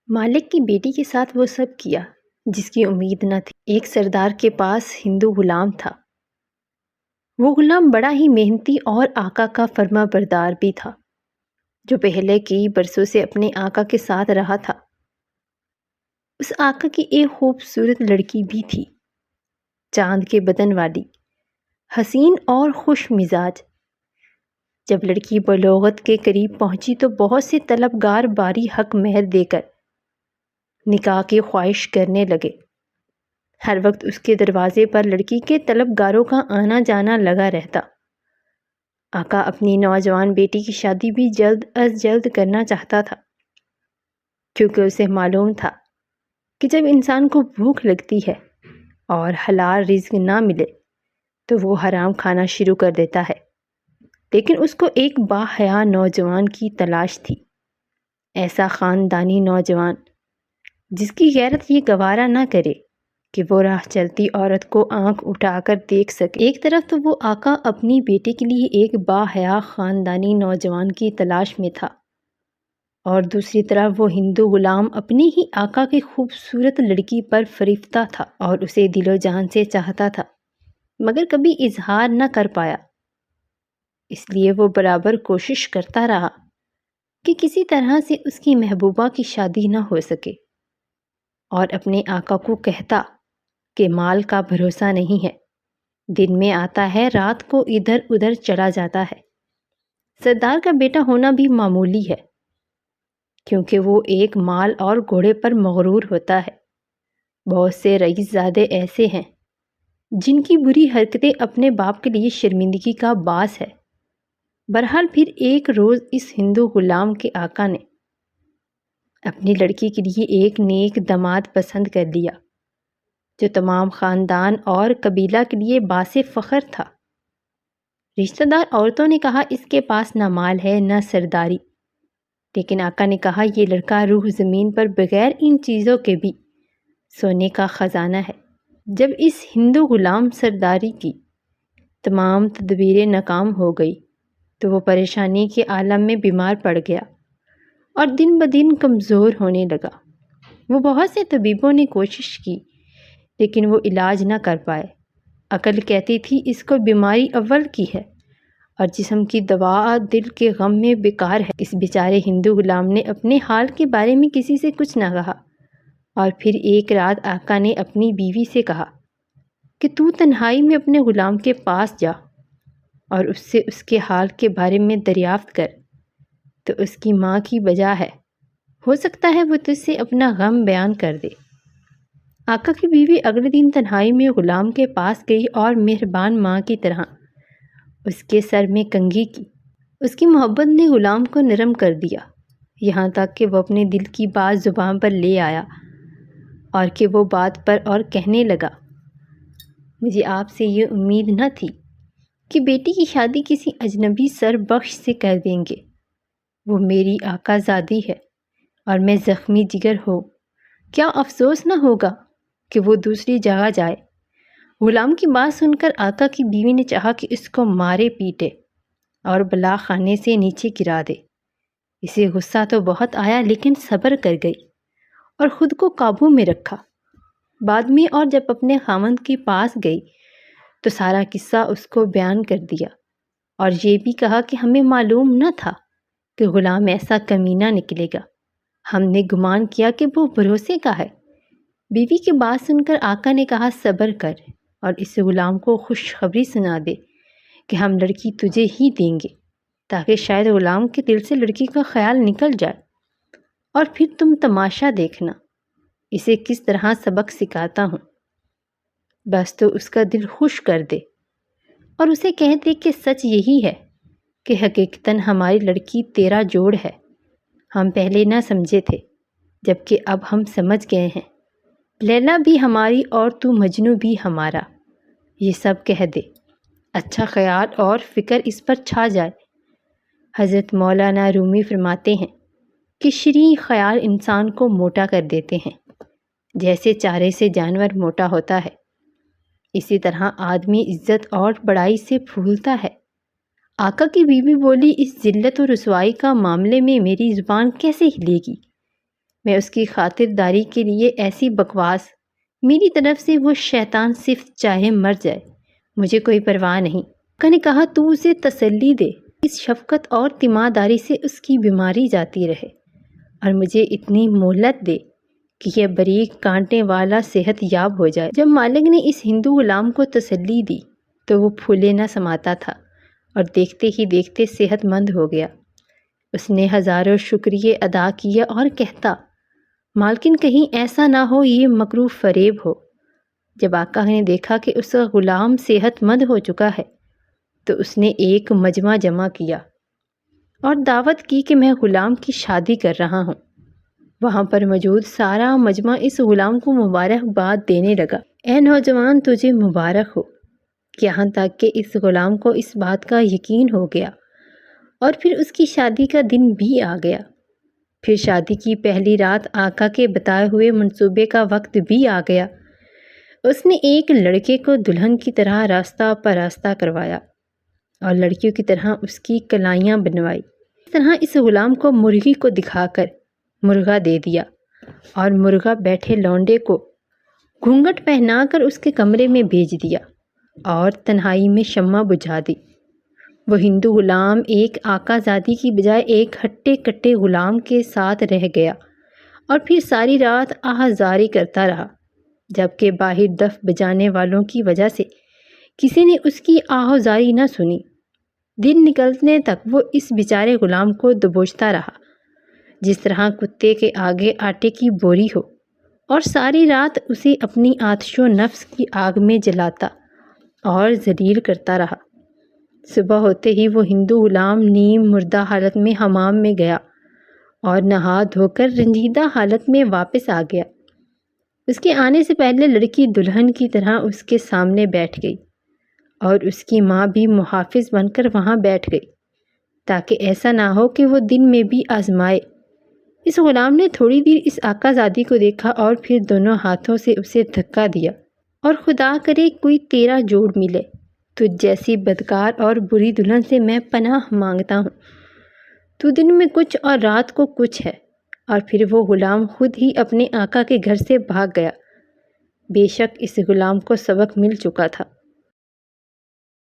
مالک کی بیٹی کے ساتھ وہ سب کیا جس کی امید نہ تھی۔ ایک سردار کے پاس ہندو غلام تھا۔ وہ غلام بڑا ہی محنتی اور آقا کا فرما بردار بھی تھا، جو پہلے کئی برسوں سے اپنے آقا کے ساتھ رہا تھا۔ اس آقا کی ایک خوبصورت لڑکی بھی تھی، چاند کے بدن والی، حسین اور خوش مزاج۔ جب لڑکی بلوغت کے قریب پہنچی تو بہت سے طلبگار باری حق مہر دے کر نکاح کی خواہش کرنے لگے۔ ہر وقت اس کے دروازے پر لڑکی کے طلبگاروں کا آنا جانا لگا رہتا۔ آقا اپنی نوجوان بیٹی کی شادی بھی جلد از جلد کرنا چاہتا تھا، کیونکہ اسے معلوم تھا کہ جب انسان کو بھوک لگتی ہے اور حلال رزق نہ ملے تو وہ حرام کھانا شروع کر دیتا ہے۔ لیکن اس کو ایک باحیا نوجوان کی تلاش تھی، ایسا خاندانی نوجوان جس کی غیرت یہ گوارا نہ کرے کہ وہ راہ چلتی عورت کو آنکھ اٹھا کر دیکھ سکے۔ ایک طرف تو وہ آقا اپنی بیٹی کے لیے ایک باحیا خاندانی نوجوان کی تلاش میں تھا، اور دوسری طرف وہ ہندو غلام اپنی ہی آقا کی خوبصورت لڑکی پر فریفتہ تھا اور اسے دل و جان سے چاہتا تھا، مگر کبھی اظہار نہ کر پایا۔ اس لیے وہ برابر کوشش کرتا رہا کہ کسی طرح سے اس کی محبوبہ کی شادی نہ ہو سکے، اور اپنے آقا کو کہتا کہ مال کا بھروسہ نہیں ہے، دن میں آتا ہے رات کو ادھر ادھر چلا جاتا ہے۔ سردار کا بیٹا ہونا بھی معمولی ہے، کیونکہ وہ ایک مال اور گھوڑے پر مغرور ہوتا ہے۔ بہت سے رئیس زادے ایسے ہیں جن کی بری حرکتیں اپنے باپ کے لیے شرمندگی کا باعث ہے۔ بہرحال پھر ایک روز اس ہندو غلام کے آقا نے اپنی لڑکی کے لیے ایک نیک داماد پسند کر لیا، جو تمام خاندان اور قبیلہ کے لیے باعث فخر تھا۔ رشتہ دار عورتوں نے کہا اس کے پاس نہ مال ہے نہ سرداری، لیکن آقا نے کہا یہ لڑکا روح زمین پر بغیر ان چیزوں کے بھی سونے کا خزانہ ہے۔ جب اس ہندو غلام سرداری کی تمام تدبیریں ناکام ہو گئی تو وہ پریشانی کے عالم میں بیمار پڑ گیا اور دن بدن کمزور ہونے لگا۔ وہ بہت سے طبیبوں نے کوشش کی لیکن وہ علاج نہ کر پائے۔ عقل کہتی تھی اس کو بیماری اول کی ہے اور جسم کی دوا دل کے غم میں بیکار ہے۔ اس بیچارے ہندو غلام نے اپنے حال کے بارے میں کسی سے کچھ نہ کہا، اور پھر ایک رات آقا نے اپنی بیوی سے کہا کہ تو تنہائی میں اپنے غلام کے پاس جا اور اس سے اس کے حال کے بارے میں دریافت کر، تو اس کی ماں کی وجہ ہے، ہو سکتا ہے وہ تجھ سے اپنا غم بیان کر دے۔ آقا کی بیوی اگلے دن تنہائی میں غلام کے پاس گئی اور مہربان ماں کی طرح اس کے سر میں کنگھی کی۔ اس کی محبت نے غلام کو نرم کر دیا، یہاں تک کہ وہ اپنے دل کی بات زبان پر لے آیا، اور کہ وہ بات پر اور کہنے لگا، مجھے آپ سے یہ امید نہ تھی کہ بیٹی کی شادی کسی اجنبی سر بخش سے کر دیں گے۔ وہ میری آقا زادی ہے اور میں زخمی جگر ہوں، کیا افسوس نہ ہوگا کہ وہ دوسری جگہ جائے۔ غلام کی بات سن کر آقا کی بیوی نے چاہا کہ اس کو مارے پیٹے اور بلا خانے سے نیچے گرا دے۔ اسے غصہ تو بہت آیا لیکن صبر کر گئی اور خود کو قابو میں رکھا۔ بعد میں اور جب اپنے خاوند کے پاس گئی تو سارا قصہ اس کو بیان کر دیا، اور یہ بھی کہا کہ ہمیں معلوم نہ تھا کہ غلام ایسا کمینہ نکلے گا، ہم نے گمان کیا کہ وہ بھروسے کا ہے۔ بیوی کی بات سن کر آقا نے کہا صبر کر اور اس غلام کو خوشخبری سنا دے کہ ہم لڑکی تجھے ہی دیں گے، تاکہ شاید غلام کے دل سے لڑکی کا خیال نکل جائے، اور پھر تم تماشا دیکھنا اسے کس طرح سبق سکھاتا ہوں۔ بس تو اس کا دل خوش کر دے اور اسے کہہ دے کہ سچ یہی ہے کہ حقیقتاً ہماری لڑکی تیرا جوڑ ہے، ہم پہلے نہ سمجھے تھے جبکہ اب ہم سمجھ گئے ہیں، لیلا بھی ہماری اور تو مجنو بھی ہمارا، یہ سب کہہ دے، اچھا خیال اور فکر اس پر چھا جائے۔ حضرت مولانا رومی فرماتے ہیں کہ شریں خیال انسان کو موٹا کر دیتے ہیں، جیسے چارے سے جانور موٹا ہوتا ہے، اسی طرح آدمی عزت اور بڑائی سے پھولتا ہے۔ آقا کی بیوی بولی، اس ذلت و رسوائی کا معاملے میں میری زبان کیسے ہلے گی؟ میں اس کی خاطرداری کے لیے ایسی بکواس، میری طرف سے وہ شیطان صرف چاہے مر جائے، مجھے کوئی پرواہ نہیں۔ آقا نے کہا تو اسے تسلی دے، اس شفقت اور تیمارداری سے اس کی بیماری جاتی رہے، اور مجھے اتنی مہلت دے کہ یہ باریک کانٹے والا صحت یاب ہو جائے۔ جب مالک نے اس ہندو غلام کو تسلی دی تو وہ پھولے نہ سماتا تھا اور دیکھتے ہی دیکھتے صحت مند ہو گیا۔ اس نے ہزاروں شکریہ ادا کیے اور کہتا، مالکن کہیں ایسا نہ ہو یہ مکروہ فریب ہو۔ جب آقا نے دیکھا کہ اس کا غلام صحت مند ہو چکا ہے تو اس نے ایک مجمع جمع کیا اور دعوت کی کہ میں غلام کی شادی کر رہا ہوں۔ وہاں پر موجود سارا مجمع اس غلام کو مبارکباد دینے لگا، اے نوجوان تجھے مبارک ہو، یہاں تک کہ اس غلام کو اس بات کا یقین ہو گیا، اور پھر اس کی شادی کا دن بھی آ گیا۔ پھر شادی کی پہلی رات آقا کے بتائے ہوئے منصوبے کا وقت بھی آ گیا۔ اس نے ایک لڑکے کو دلہن کی طرح راستہ پراستہ کروایا اور لڑکیوں کی طرح اس کی کلائیاں بنوائی۔ اس طرح اس غلام کو مرغی کو دکھا کر مرغا دے دیا اور مرغا بیٹھے لونڈے کو گھونگھٹ پہنا کر اس کے کمرے میں بھیج دیا اور تنہائی میں شمع بجھا دی۔ وہ ہندو غلام ایک آقا زادی کی بجائے ایک ہٹے کٹے غلام کے ساتھ رہ گیا اور پھر ساری رات آہذاری کرتا رہا، جبکہ باہر دف بجانے والوں کی وجہ سے کسی نے اس کی آہذاری نہ سنی۔ دن نکلنے تک وہ اس بیچارے غلام کو دبوچتا رہا جس طرح کتے کے آگے آٹے کی بوری ہو، اور ساری رات اسے اپنی آتش و نفس کی آگ میں جلاتا اور ذلیل کرتا رہا۔ صبح ہوتے ہی وہ ہندو غلام نیم مردہ حالت میں حمام میں گیا اور نہا دھو کر رنجیدہ حالت میں واپس آ گیا۔ اس کے آنے سے پہلے لڑکی دلہن کی طرح اس کے سامنے بیٹھ گئی اور اس کی ماں بھی محافظ بن کر وہاں بیٹھ گئی تاکہ ایسا نہ ہو کہ وہ دن میں بھی آزمائے۔ اس غلام نے تھوڑی دیر اس آقا زادی کو دیکھا اور پھر دونوں ہاتھوں سے اسے دھکا دیا، اور خدا کرے کوئی تیرا جوڑ ملے، تجھ جیسی بدکار اور بری دلہن سے میں پناہ مانگتا ہوں۔ تو دن میں کچھ اور رات کو کچھ ہے۔ اور پھر وہ غلام خود ہی اپنے آقا کے گھر سے بھاگ گیا۔ بے شک اس غلام کو سبق مل چکا تھا۔